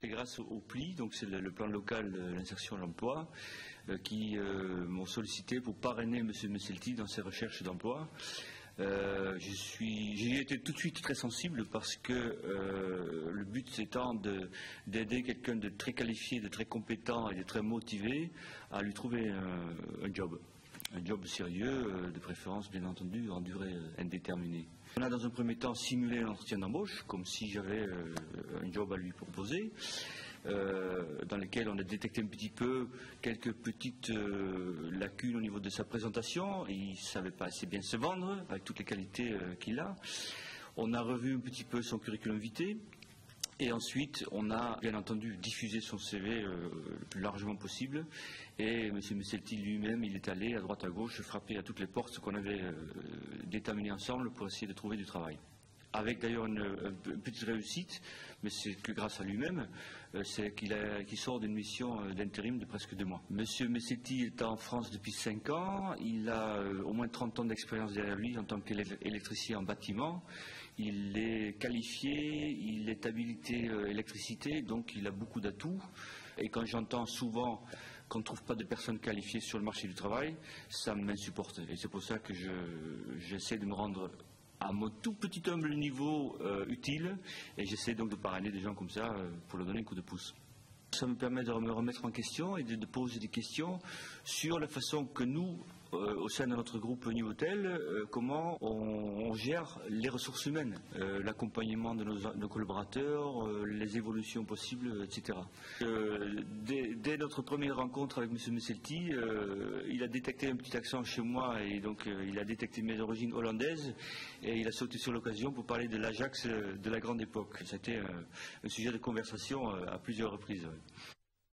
Et grâce au PLI, donc c'est le plan local de l'insertion de l'emploi, qui m'ont sollicité pour parrainer M. Messelty dans ses recherches d'emploi. J'y ai été tout de suite très sensible parce que le but étant d'aider quelqu'un de très qualifié, de très compétent et de très motivé à lui trouver un job. Un job sérieux, de préférence bien entendu en durée indéterminée. On a dans un premier temps simulé un entretien d'embauche, comme si j'avais un job à lui proposer, dans lequel on a détecté un petit peu quelques petites lacunes au niveau de sa présentation. Il ne savait pas assez bien se vendre, avec toutes les qualités qu'il a. On a revu un petit peu son curriculum vitae. Et ensuite, on a bien entendu diffusé son CV le plus largement possible. Et M. Messelty lui-même, il est allé à droite à gauche frapper à toutes les portes qu'on avait déterminées ensemble pour essayer de trouver du travail. Avec d'ailleurs une petite réussite, mais c'est que grâce à lui-même, c'est qu'il sort d'une mission d'intérim de presque 2 mois. M. Messelty est en France depuis 5 ans, il a au moins 30 ans d'expérience derrière lui en tant qu'électricien en bâtiment. Il est qualifié, il est habilité électricité, donc il a beaucoup d'atouts. Et quand j'entends souvent qu'on ne trouve pas de personnes qualifiées sur le marché du travail, ça m'insupporte. Et c'est pour ça que j'essaie de me rendre à mon tout petit humble niveau utile, et j'essaie donc de parrainer des gens comme ça pour leur donner un coup de pouce. Ça me permet de me remettre en question et de poser des questions sur la façon que nous, au sein de notre groupe Nivotel, comment on gère les ressources humaines, l'accompagnement de nos collaborateurs, les évolutions possibles, etc. Dès notre première rencontre avec M. Messelty, il a détecté un petit accent chez moi et donc il a détecté mes origines hollandaises et il a sauté sur l'occasion pour parler de l'Ajax de la grande époque. C'était un sujet de conversation à plusieurs reprises.